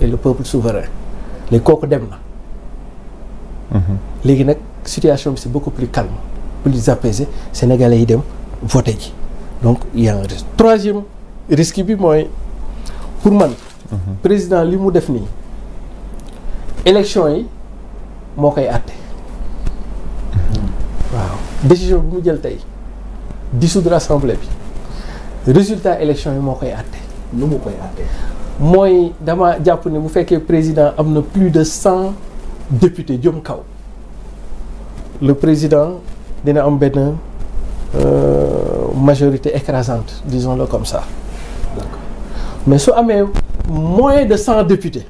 et le peuple souverain léegi kooku dem na. léegi nag situation bi c'est beaucoup plus calme plus apaisé sénégalais yi dem voté ji donc il y a un risque. Troisième risque bi mooy pour man. président li mu def nii élection yi moo koy àtte. waaw décision bi mu jël tey dissoudre assemblée bi résultat élection yi moo koy àtte. nu mu koy àtte. mooy dama jàpp ne bu fekkee président am na plus de 100 députés jëm kaw le président dina am benn majorité écrasante disons-le comme ça. D'accord. mais su amee moins de 100 députés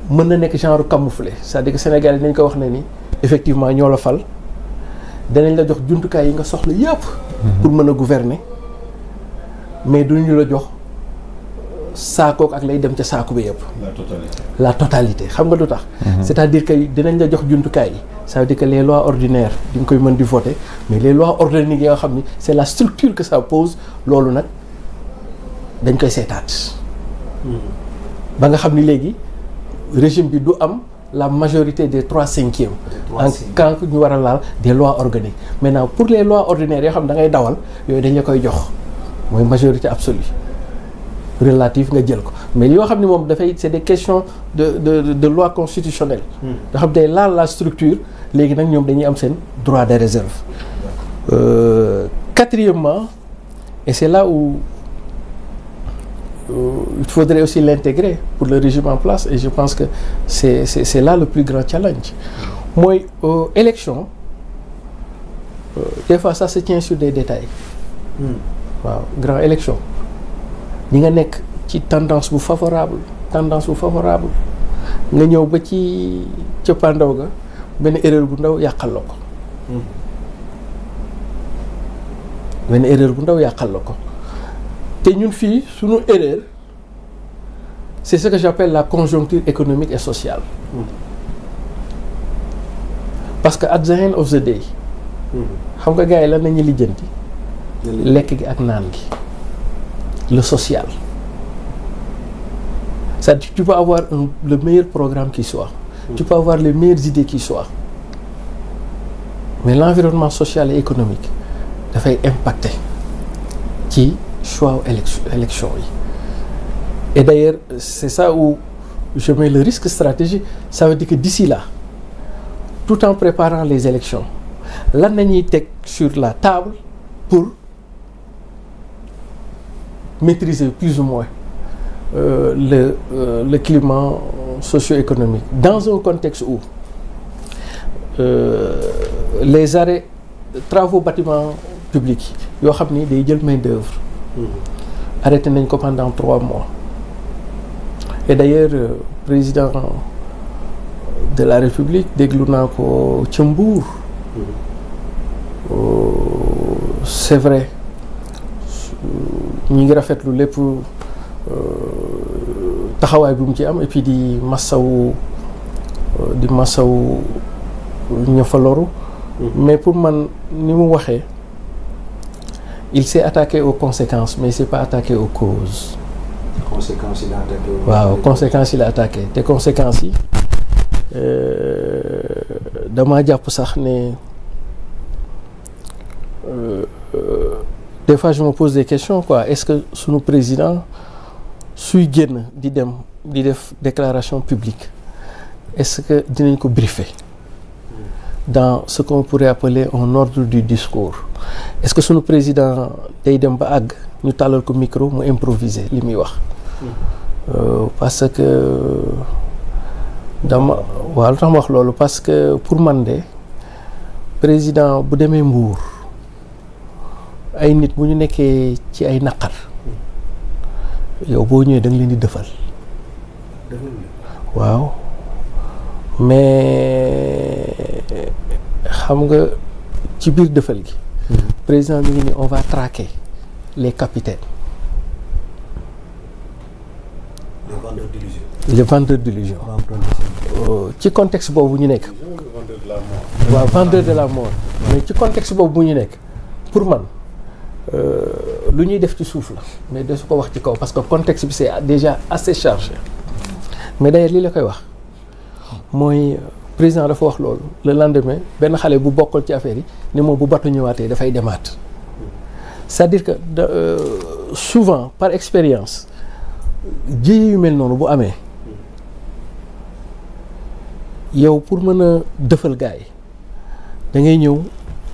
mën na nekk genre camouflé c'est-à-dire que Sénégal yi nañ ko wax ne ni effectivement ñoo la fal danañ la jox jumtukaay yi nga soxla yëpp. pour mën a gouverner mais duñu la jox saakook ak lay dem ca saako bi yëpp. la totalité xam nga lu tax. c'est-à-dire que dinañ la jox jumtukaay yi ça veut dire que les lois ordinaires di nga koy mën di voter mais les lois organiques yi nga xam ni c'est la structure que ça pose loolu nag dañ koy seetaat. ba nga xam ni léegi régime bi du am la majorité des 3/5 en quand ñu war a laal des lois organiques maintenant pour les lois ordinaires yoo xam da ngay dawal yooyu dañ la koy jox mooy majorité absolue relative nga jël ko mais yoo xam ne moom dafay c'est des questions de loi constitutionnelle. nga xam day laal la structure léegi nag ñoom dañuy am seen droit de réserve. Quatrièmement et c'est là où il faudrait aussi l'intégrer pour le régime en place et je pense que c'est là le plus grand challenge mooy élection des fois ça se tient sur des détails. waaw grand élection ñi nga nekk ci tendance bu favorable nga ñëw ba ci cëppaandaw ga benn erreur bu ndaw yàqal la ko te ñun fii suñu erreur c'est ce que j'appelle la conjoncture économique et sociale. parce que at the end of the day xam nga gars yi lan nañu lijjanti lekk gi ak naan gi le social. C'est-à-dire tu peux avoir le meilleur programme qui soit. Tu peux avoir les meilleures idées qui soient. Mais l'environnement social et économique dafay impacter ci choix élection yi. Et d'ailleurs c'est ça où je mets le risque stratégique. Ça veut dire que d'ici là tout en préparant les élections lan nañuy teg sur la table pour maîtriser plus ou moins le climat socio-économique dans un contexte où les arrêts travaux bâtiments publics yoo xam ni day jël main d'œuvre arrêté nañ ko pendant 3 mois et d'ailleurs président de la République déglu naa ko ca Mbour c'est vrai ñi ngi rafetlu lépp taxawaay bi mu ci am et puis di masawu ña fa loru mais pour man ni mu waxee il s'est attaqué aux conséquences mais il s'est pas attaqué aux causes. conséquences il a attaqué. waaw conséquences il a attaqué te conséquences yi damaa jàpp sax ne des fois je me pose des questions quoi est-ce que sunu président suy génn di dem di def déclaration publique est-ce que dinañ ko briefer dans ce qu'on pourrait appeler un ordre du discours est-ce que sunu président day dem ba àgg ñu tàllal ko micro mu improviser li muy wax parce que dama waaw lu tax ma wax loolu parce que pour man de président bu demee Mbuur ay nit bu ñu nekkee ci ay naqar yow boo ñëwee da nga leen di defal waaw mais xam nga ci biir defal gi président mi ngi ni on va traquer les capitaines les vendeurs d'illusions ci contexte boobu ñu nekk waaw vendeur de la mort mais ci contexte boobu bu ñu nekk pour man lu ñuy def ci suuf la mais de su ko wax ci kaw parce que contexte bi c'est déjà assez chargé mais d'ailleurs lii la koy wax mooy président dafa wax loolu le lendemain benn xale bu bokkal ci affaire yi ni moom bu bato ñëwaatee dafay demaat c'est-à-dire que souvent par expérience ji yu mel noonu bu amee yow pour mën a dëfal gars yi da ngay ñëw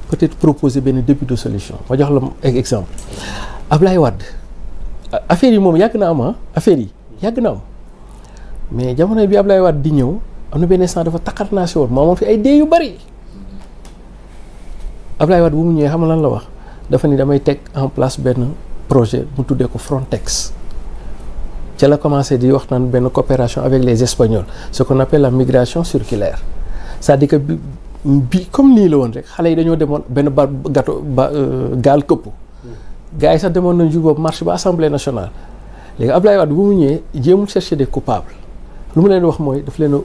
peut-être proposer benn début de solution ma jox la exemple Ablaye Wade affaire yi moom yàgg na am affaire yi yàgg na am mais jamono bi Ablaye Wade di ñëw am na benn instant dafa takkar naa si woon moo amoon fi ay dee yu bari Ablaye Wade bu mu ñëwee xam nga lan la wax dafa ni damay teg en place benn projet mu tuddee ko Frontex ca la commencé di wax naan benn coopération avec les Espagnols ce qu'on appelle la migration circulaire c'est-à-dire que bi comme nii la woon rek xale yi dañoo demoon benn gaal këpp gars yi sax demoon nañ jour boobu marche ba assemblée nationale léegi Ablaye Wade bu mu ñëwee jéemul chercher des coupables lu mu leen wax mooy daf leen a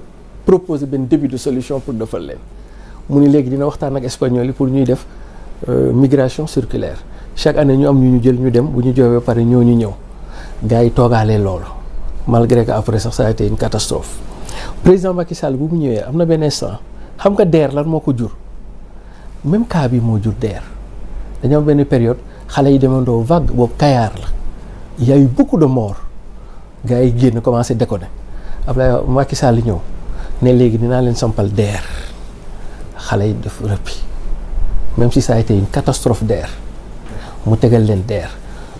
proposer benn début de solution pour defal leen mu ni léegi dina waxtaan ak espagnol yi pour ñuy def migration circulaire chaque année ñu am ñu jël ñu dem bu ñu joowee ba pare ñu ñëw gars yi toogaalee loolu malgré que après sax ça a été une catastrophe président Macky Sall bu mu ñëwee am na benn instant xam nga DER lan moo ko jur même cas bi moo jur DER dañoo am benn période xale yi demandoo vague boobu Kayar la il y a eu beaucoup de morts gars yi génn commencé déconner Ablaye Macky Sall ñëw ne léegi dinaa leen sampal DER xale yi def rëppi même si ça a été une catastrophe DER mu tegal leen DER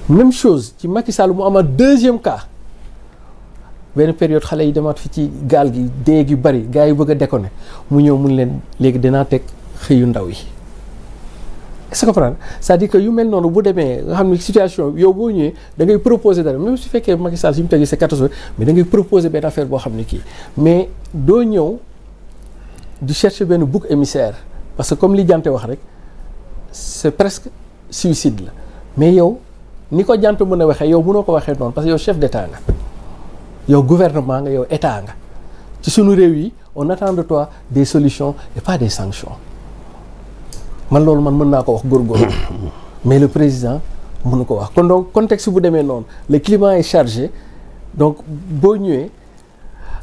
même chose ci Macky Sall mu amaat deuxième cas benn période xale yi demaat fi ci gaal gi dee gi bari gars yi bëgg a déconner mu ñëw mun leen léegi dinaa teg xëyu ndaw yi est-ce que comprendre c'est-à-dire que yu mel noonu bu demee nga xam ne situation yow boo ñëwee da ngay proposer dara même su fekkee Macky Sall si mu tegee c'est catastrophe mais da ngay proposer benn affaire boo xam ne kii mais doo ñëw di chercher benn bouc émissaire parce que comme li Jante wax rek c'est presque suicide la mais yow ni ko Jante mën a waxee yow mënoo ko waxee noonu parce que yow chef d'état nga yow gouvernement nga yow état nga ci sunu réew yi on attend de toi des solutions et pas des sanctions man loolu man mën naa ko wax góorgóorlu mais le président mënu ko wax kon donc contexte bu demee noonu le climat est chargé donc boo ñëwee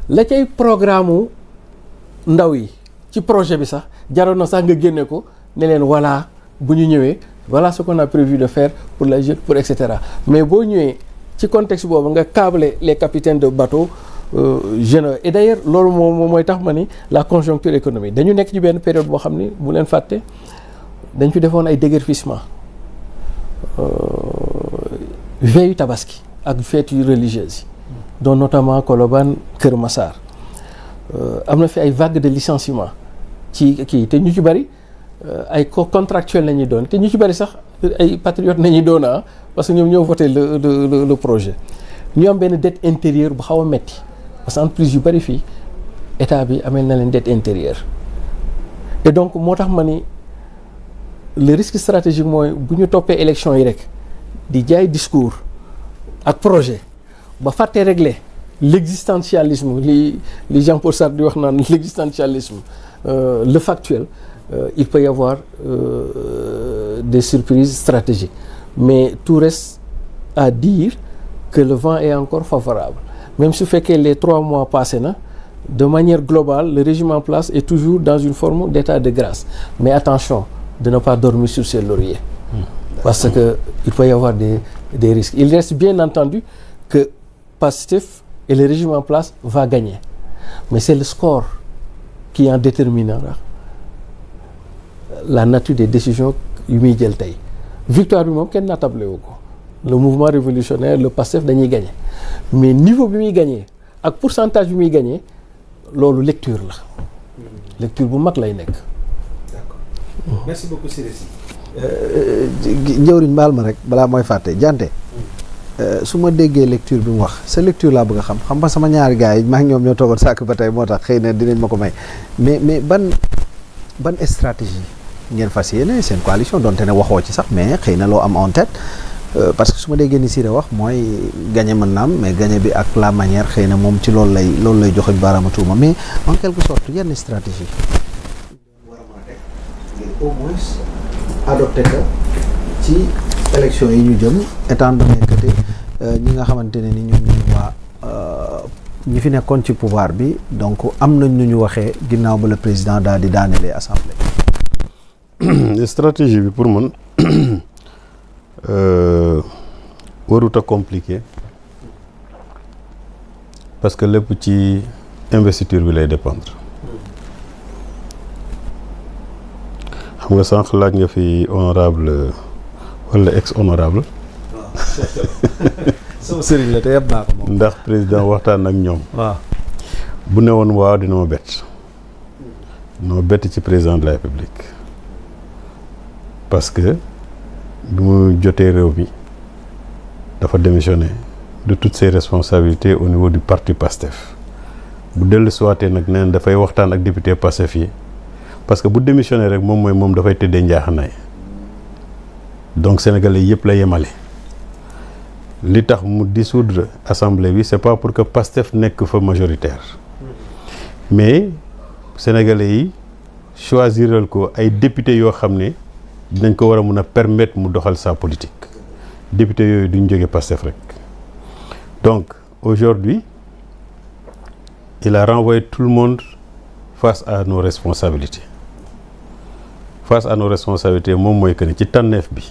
la cay programme ndaw yi ci projet bi sax jaroon na sax nga génne ko ne leen voilà bu ñu ñëwee voilà ce qu'on a prévu de faire pour la jeune pour et cetera mais boo ñëwee ci contexte boobu nga câbler les capitaines de bateau jeunes et d'ailleurs loolu moom mooy tax ma ni la conjoncture économique dañu nekk ci benn période boo xam ni bu leen fàtte dañ fi defoon ay déguerpissement veillu tabaski ak fêtes yu religieuses yi dont notamment Colobane Kër Massar am na fi ay vagues de licenciement ci kii te ñu ci bari ay contractuels la ñuy doon te ñu ci bari sax ay patriotes nañuy doon parce que ñoom ñoo voté le projet ñu am benn dette intérieure bu xaw a metti parce que entreprise yu bari fii état bi amel na leen dette intérieure et donc moo tax ma ni le risque stratégique mooy bu ñu toppee élection yi rek di jaay discours ak projet ba fàtte régler l'existentialisme li Jean-Paul Sartre di wax naan l'existentialisme le factuel il peut y avoir des surprises stratégiques mais tout reste à dire que le vent est encore favorable même su fekkee les 3 mois passés na de manière globale le régime en place est toujours dans une forme d'état de grâce mais attention de ne pas dormir sur ses lauriers parce que il peut y avoir des risques il reste bien entendu que Pastef et le régime en place va gagner mais c'est le score qui en déterminera la nature des décisions yu muy jël tey victoire bi moom kenn naatable wu ko le mouvement révolutionnaire le Pastef dañuy gagner mais niveau bi muy gagner ak pourcentage bi muy gagner loolu lecture la lecture bu mag lay nekk. D'accord. Merci beaucoup Siré Sy. jëwriñ baal ma rek balaa mooy fàtte Jante su ma déggee lecture bi mu wax sa lecture laa bëgg a xam nga sama ñaari gars yi maa ngi ñoom ñoo toogoon sàkk ba tey moo tax xëy na dinañ ma ko may mais ban stratégie ngeen fas yéene seen coalition donte ne waxoo ci sax mais xëy na loo am en tête parce que su ma déggee ni Siré wax mooy gagné mën na am mais gagné bi ak la manière xëy na moom ci loolu lay joxe baaraama tuuma mais en quelque sorte yenn stratégie. war a mën a teg ngir au moins adopté ko ci élection yi ñu jëm étant donné que ñi nga xamante ne ni ñoom ñu waa ñi fi nekkoon ci pouvoir bi donc am nañ nu ñu waxee ginnaaw ba le président daal di daanelee assemblée. stratégie bi pour man warut a compliqué parce que lépp ci investiture bi lay dépendre. xam nga sànq laaj nga fi honorable wala ex honorable sama sëriñ la te yëpp naa ko moom. ndax président waxtaan ak ñoom. waaw bu ne woon waaw dina ma bett. dina ma bett ci président de la République parce que bi mu jotee réew mi dafa démissionné de toutes ses responsabilités au niveau du parti PASTEF bu dellu siwaatee nag nee na dafay waxtaan ak député PASTEF yi parce que bu démissionné rek moom dafay tëddee njaaxanaay donc sénégalais yëpp la yemale. li tax mu dissoudre assemblée bi c'est pas pour que PASTEF nekk fa majoritaire mais sénégalais yi choisiral ko ay députés yoo xam ne dinañ ko war a mun a permettre mu doxal sa politique députés yooyu duñ jóge PASTEF rek donc aujourd'hui il a renvoyé tout le monde face à nos responsabilités moom mooy que ne ci tànneef bi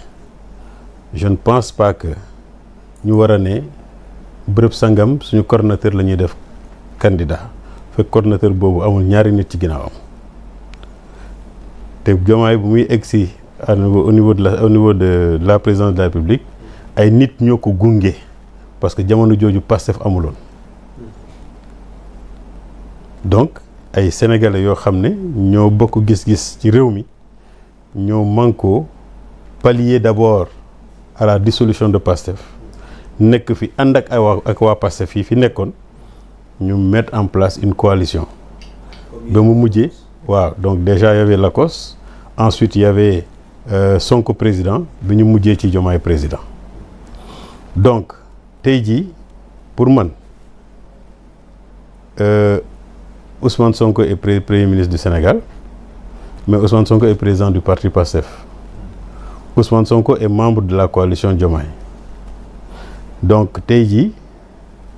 je ne pense pas que ñu war a ne bërëb sangam suñu coordonnateur la ñuy def candidat fekk coordonnateur boobu amul ñaari nit ci ginnaawam te Diomaye bu muy egsi au niveau de la présidence de la République ay nit ñoo ko gunge parce que jamono jooju Pastef amuloon donc ay sénégalais yoo xam ne ñoo bokk gis-gis ci réew mi ñoo manko pallier d'abord à la dissolution de Pastef nekk fi ànd ak waa Pastef fii fi nekkoon ñu mettre en place une coalition ba mu mujjee waaw donc déjà y avait Lacoste ensuite y avait Sonko président bi ñu mujjee ci Diomaye président donc tey jii pour man Ousmane Sonko est premier ministre du Sénégal mais Ousmane Sonko est président du parti PASTEF Ousmane Sonko est membre de la coalition Diomaye donc tey jii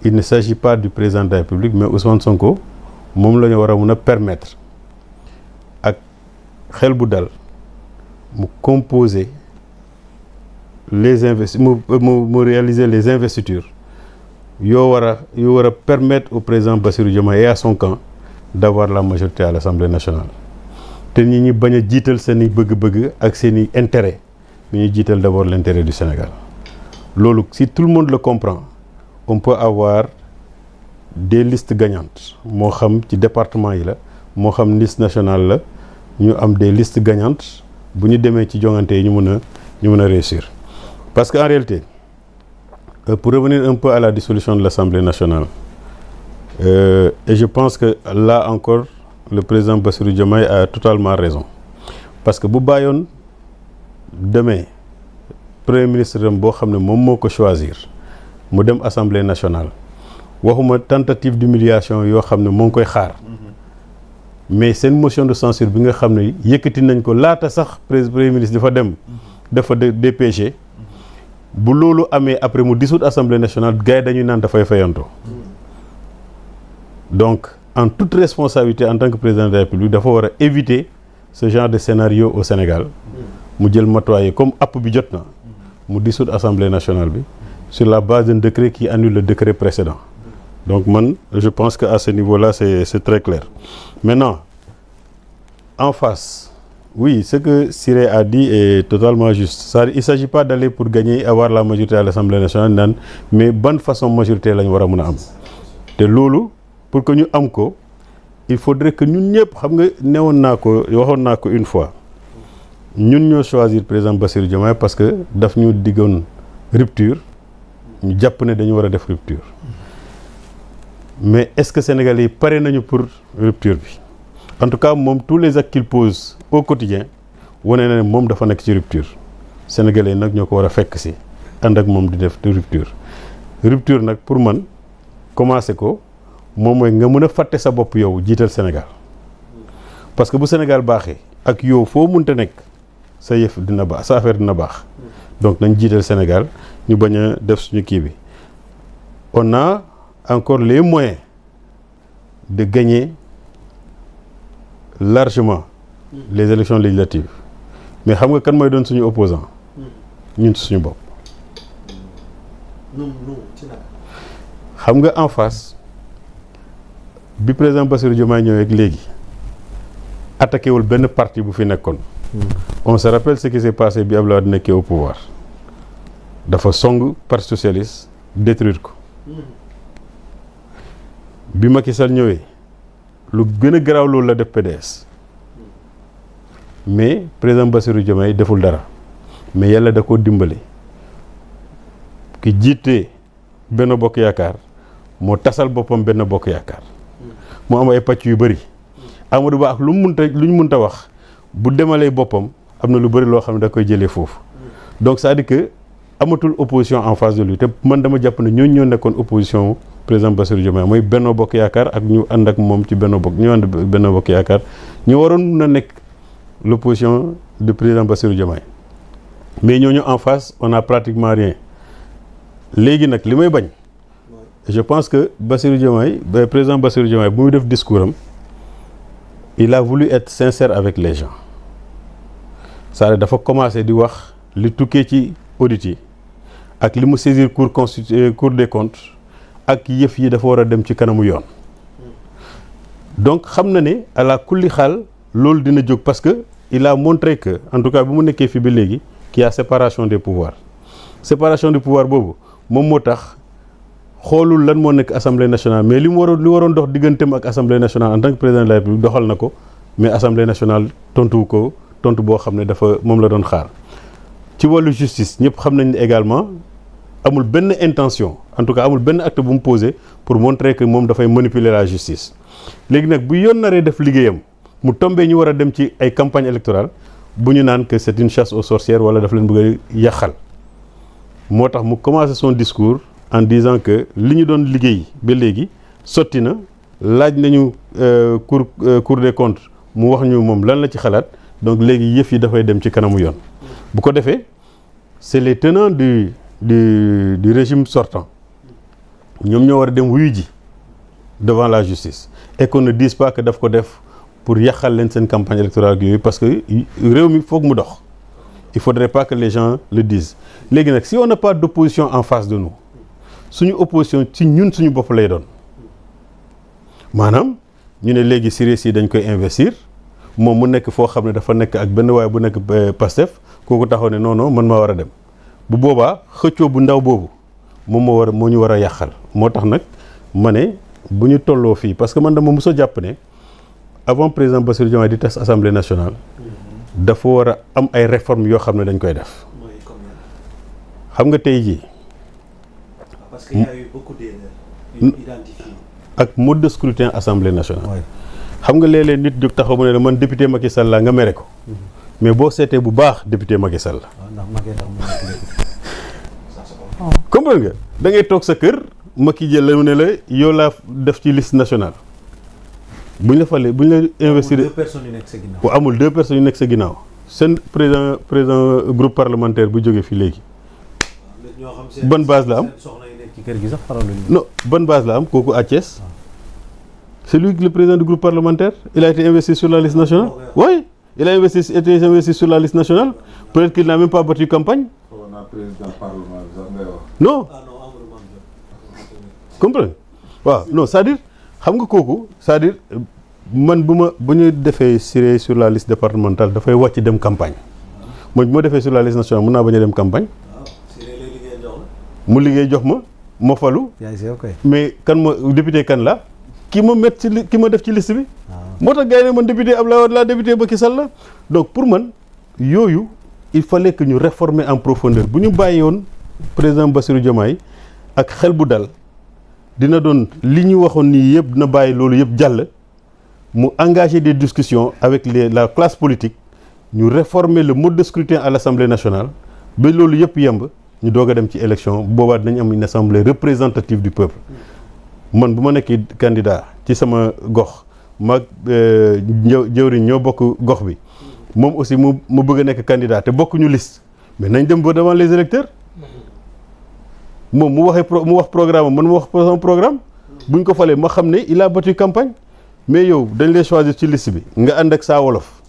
il ne s'agit pas du président de la République mais Ousmane Sonko moom la ñu war a mun a permettre ak xel bu dal mu composer les mu réaliser les investitures yoo war a permettre au président Bassirou Diomaye et à son camp d'avoir la majorité à l'Assemblée nationale te ñi bañ a jiital seen i bëgg-bëgg ak seen i intérêt mais ñu jiital d'abord l'intérêt du Sénégal loolu si tout le monde le comprend on peut avoir des listes gagnantes moo xam ci département yi la moo xam liste nationale la ñu am des listes gagnantes bu ñu demee ci joŋante yi ñu mën a réussir parce que en réalité pour revenir un peu à la dissolution de l'Assemblée nationale et je pense que là encore le président Bassirou Diomaye a totalement raison parce que bu bàyyoon demee premier ministre am boo xam ne moom moo ko choisir mu dem assemblée nationale waxuma tentative d'humiliation yoo xam ne moo ngi koy xaar mais seen motion de censure bi nga xam ne yëkkati nañ ko laata sax premier ministre dafa dem dafa DPG bu loolu amee après mu dissoudre assemblée nationale gars yi dañuy naan dafay fayantoo donc en toute responsabilité en tant que président de la République dafa war a éviter ce genre de scénario au Sénégal mu jël matuwaay comme app bi jot na mu dissoudre assemblée nationale bi sur la base d'un décret qui annule le décret précédent donc man je pense que à ce niveau-là c'est très clair maintenant en face oui ce que Siré a dit est totalement juste il ne s'agit pas d'aller pour gagner avoir la majorité à l'Assemblée nationale naan mais ban façon majorité la ñu war a mën a am te loolu pour que ñu am ko il faudrait que ñun ñëpp xam nga waxoon naa ko une fois ñun ñoo choisir président Bassirou Diomaye parce que daf ñu diggoon rupture ñu jàpp ne dañu war a def rupture mais est-ce que Sénégalais yi pare nañu pour rupture bi en tout cas moom tous les actes qu'il pose au quotidien wane na ne moom dafa nekk ci rupture Sénégalais yi nag ñoo ko war a fekk si ànd ak moom di def rupture nag pour man commencé ko moom mooy nga mën a fàtte sa bopp yow jiital Sénégal parce que bu Sénégal baaxee ak yow foo mënta nekk sa yëf dina baax sa affaire dina baax donc nañ jiital Sénégal ñu bañ a def suñu kii bi on a encore les moyens de gagner largement les élections législatives mais xam nga kan mooy doon suñu opposant ñun suñu bopp xam nga en face bi président Bassirou Diomaye ñëwee ak léegi attaqué wul benn parti bu fi nekkoon on se rappelle ce qui s'est passé bi Abdoulaye Wade nekkee au pouvoir dafa song parti socialiste détruire ko bi Macky Sall ñëwee lu gën a garaaw loolu la def PDS mais président Bassirou Diomaye deful dara mais yàlla da koo dimbali ki jiite Benno Bokk Yaakaar moo tasal boppam Benno Bokk Yaakaar mu am ay pàcc yu bëri Amadou Ba ak lu ñu mënta wax bu demalee boppam am na lu bëri loo xam ne da koy jëlee foofu donc c'est-à-dire que amatul opposition en face de lui te man dama jàpp ne ñooñu ñoo nekkoon opposition président Bassirou Diomaye mooy Benno Bokk Yaakaar ak ñu ànd ak moom ci Benno Bokk Yaakaar ñu waroon na nekk l'opposition du président Bassirou Diomaye mais ñooñu en face on a pratiquement rien léegi nag li may bañ je pense que Bassirou Diomaye président Bassirou Diomaye bu muy def discours am il a voulu être sincère avec les gens c'est-à-dire dafa commencé di wax li tukkee ci audit yi ak li mu saisir cour des comptes ak yëf yi dafa war a dem ci kanamu yoon donc xam na ne à la kulli xaal loolu dina jóg parce que il a montré que en tout cas bi mu nekkee fii ba léegi qu'il y a séparation des pouvoirs boobu moom moo tax xoolul lan moo nekk assemblée nationale mais li waroon dox digganteem ak assemblée nationale en tant que président de la république doxal na ko mais assemblée nationale tontu boo xam ne dafa moom la doon xaar ci wàllu justice ñëpp xam nañ ne également amul benn intention en tout cas amul benn acte bu mu posé pour montrer que moom dafay manipuler la justice léegi nag bu yoon naree def liggéeyam mu tombee ñu war a dem ci ay campagne électorale bu ñu naan que c'est une chasse aux sorcières wala daf leen bëgg a yàqal moo tax mu commencé son discours en disant que li ñu doon liggéey ba léegi sotti na laaj nañu cour des comptes mu wax ñu moom lan la ci xalaat donc léegi yëf yi dafay dem ci kanamu yoon bu ko defee c'est les tenants du régime sortant ñoom ñoo war a dem wuyu ji devant la justice et qu'on ne dise pas que daf ko def pour yàqal leen seen campagne électorale ak yooyu parce que réew mi foog mu dox il faudrait pas que les gens le disent léegi nag si on n'a pas d'opposition en face de nous suñu opposition ci ñun suñu bopp lay doon maanaam ñu ne léegi Siré Sy dañ koy investir moom mu nekk foo xam ne dafa nekk ak benn waaye bu nekk Pastef kooku taxaw ne non man maa war a dem bu boobaa xëccoo bu ndaw boobu moom moo ñu war a yàqal moo tax nag ma ne bu ñu tolloo fii parce que man dama mos a jàpp ne avant président Bassirou Diomaye di tas assemblée nationale dafa war a am ay réformes yoo xam ne dañ koy def xam nga tey jii. parce qu'il y a eu beaucoup d'erreurs identifiées. ak mode de scrutin assemblée nationale. xam nga léeg-léeg nit jóg taxaw mu ne man député Macky Sall la nga mere ko. mais boo seetee bu baax député Macky Sall la. comprendre nga da ngay toog sa kër Macky jël la mu ne la yow laa def ci liste nationale bu ñu la falee bu ñu la investir. amul 2 personnes yu nekk sa ginnaaw. waaw amul 2 personnes yu nekk sa ginnaaw seen président groupe parlementaire bu jógee fii léegi. ban base la am ci kër gi sax faral non ban base la am kooku à Thiès. c'est lui le président du groupe parlementaire il a été investi sur la liste nationale. oui il a été investi sur la liste nationale peut-être qu'il n'a même pas battu campagne. non. comprendre waaw non c'est-à-dire xam nga kooku c'est-à-dire man bu ñu defee Siré sur la liste départementale dafay wàcc dem campagne mooy bu ma defee sur la liste nationale mën naa bañ a dem campagne. mu liggéey jox ma falu. mais kan ma député kan la ki ma met ci ki ma def ci liste bi. moo tax gars yi ne man député Abdoulaye Wade la député Macky Sall la donc pour man yooyu il fallait que ñu réformer en profondeur bu ñu bàyyi woon président Bassirou Diomaye ak xel bu dal dina doon li ñu waxoon nii yëpp dina bàyyi loolu yëpp jàll mu engager des discussions avec la classe politique ñu réformer le mode de scrutin à l'Assemblée nationale ba loolu yëpp yemb ñu doog a dem ci élection boobaa dinañ am une assemblée représentative du peuple man bu ma nekkee candidat ci sama gox mag jëwriñ ñoo bokk gox bi moom aussi mu bëgg a nekk candidat te bokkuñu liste mais nañ dem ba devant les électeurs moom mu wax programme man mu wax son programme buñ ko falee ma xam ne il a battu campagne mais yow dañ lay choisir ci liste bi nga ànd ak Saa Wolof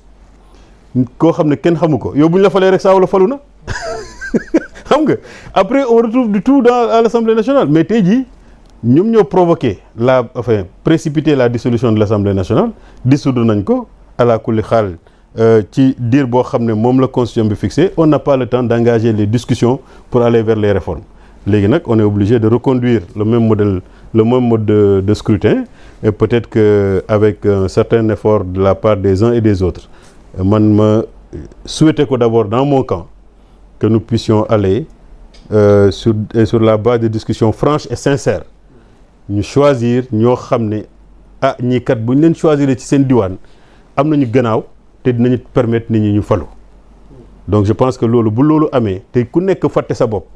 koo xam ne kenn xamu ko yow bu ñu la falee rek Saa Wolof falu na xam nga après on retrouve du tout à l'Assemblée nationale mais tey jii ñoom ñoo provoqué précipité la dissolution de l'Assemblée nationale dissoudre nañ ko ala kulli xaal ci diir boo xam ne moom la constitution bi fixé on n'a pas le temps d'engager les discussions pour aller vers les réformes léegi nag on est obligé de reconduire le même mode de scrutin et peut-être que avec un certain effort de la part des uns et des autres man ma souhaiter ko d'abord dans mon camp que nous puissions aller sur la base de discussions franches et sincères ñu choisir ñoo xam ne ñii kat bu ñu leen choisir ci seen diwaan am nañu gannaaw te dinañu permettre nit ñi ñu falu donc je pense que loolu bu loolu amee te ku nekk fàtte sa bopp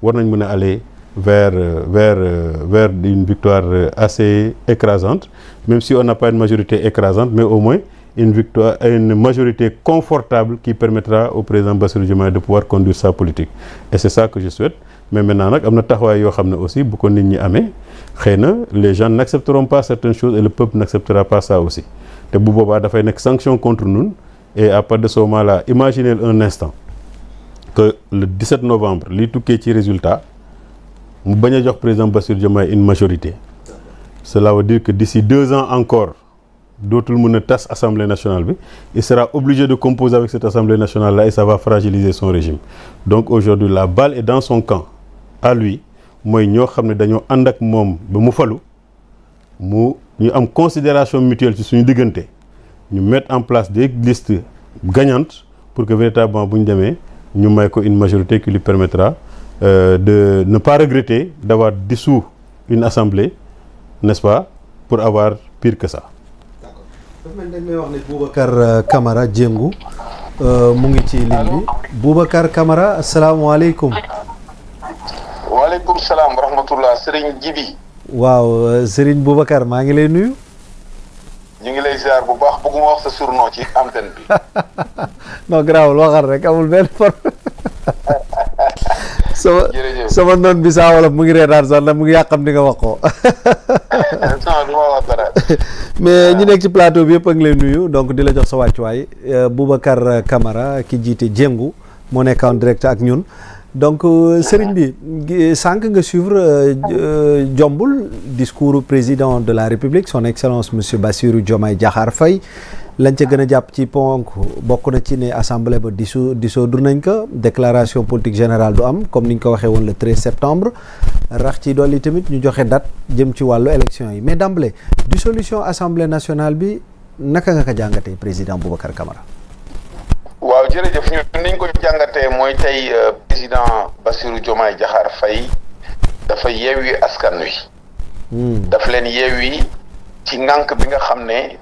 war nañ mën a aller vers une victoire assez écrasante même si on n'a pas une majorité écrasante mais au moins une majorité confortable qui permettra au président Bassirou Diomaye de pouvoir conduire sa politique et c'est ça que je souhaite mais maintenant nag am na taxawaay yoo xam ne aussi bu ko nit ñi amee xëy na les gens n'accepteront pas certaines choses et le peuple n'acceptera pas ça aussi te bu boobaa dafay nekk sanction contre nous et à partir de ce moment-là imaginez un instant que le 17 novembre li tukkee ci résultat mu bañ a jox président Bassirou Diomaye une majorité cela veut dire que d'ici 2 ans encore dootul mën a tas assemblée nationale bi il sera obligé de composer avec cette assemblée nationale là et ça va fragiliser son régime donc aujourd'hui la balle est dans son camp à lui mooy ñoo xam ne dañoo ànd ak moom ba mu falu ñu am considération mutuelle ci suñu diggante ñu mettre en place des listes gagnantes pour que véritablement bu ñu demee ñu may ko une majorité qui lui permettra de ne pas regretter d'avoir dissous une assemblée n'est-ce pas pour avoir pire que ça. D'accord. dafa mel ni dañ may wax ne Boubacar Camara Diengou mu ngi ci ligne bi Boubacar Camara asalaamaaleykum. waaleykum salaam wa rahmatullah Serigne Djibi. waaw Serigne Boubacar maa ngi lay nuyu. ñu ngi lay ziar bu baax bëgguma wax sa surnom ci antenne bi. non garaawul waxal rek amul benn problème. sama noon bi Saa Wolof mu ngi reetaan sax na mu ngi yàqam di nga wax ko. non du ma wax dara. mais ñi nekk ci plateau bi yëpp a ngi lay nuyu donc di la jox sa wàccuwaay Boubacar Camara ki jiite Diengou moo nekk en direct ak ñun. donc sëriñ bi sànq nga suivre jombul discours président de la République son excellence monsieur Bassirou Diomaye Diakhar Faye lañ ca gën a jàpp ci ponk bokk na ci ne assemblée ba dissoudre nañ ko déclaration politique générale du am comme ni ñu ko waxee woon le 13 septembre rax ci dolli tamit ñu joxe date jëm ci wàllu élection yi mais d'emblée dissolution assemblée nationale bi naka nga ko jàngatee président Boubacar Camara. waaw jërëjëf ñun niñ ko jàngatee mooy tey président Bassirou Diomaye Diakhar Faye dafa yeewi askan wi. daf leen yeewi ci ngànk bi nga xam ne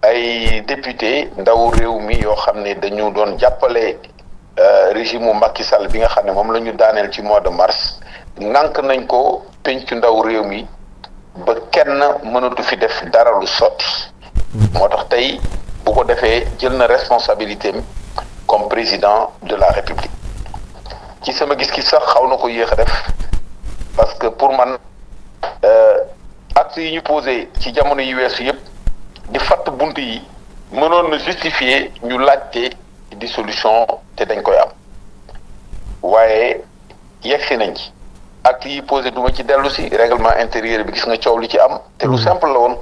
ay député ndaw réew mi yoo xam ne dañu doon jàppale régime mu Macky Sall bi nga xam ne moom la ñu daaneel ci mois de mars ngànk nañ ko pencu ndaw réew mi ba kenn mënatu fi def dara lu sotti. moo tax tey. bu ko defee jël na responsabilité am comme président de la République ci sama gis-gis sax xaw na ko yéex a def parce que pour man actes yi ñu posé ci jamono yi weesu yëpp di fatt bunt yi mënoon na justifier ñu laajte dissolution te dañ koy am waaye yegsi nañ ci actes yi posé du ma ci dellu si règlement intérieur bi gis nga coow li ci am te lu simple la woon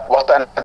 waxtaan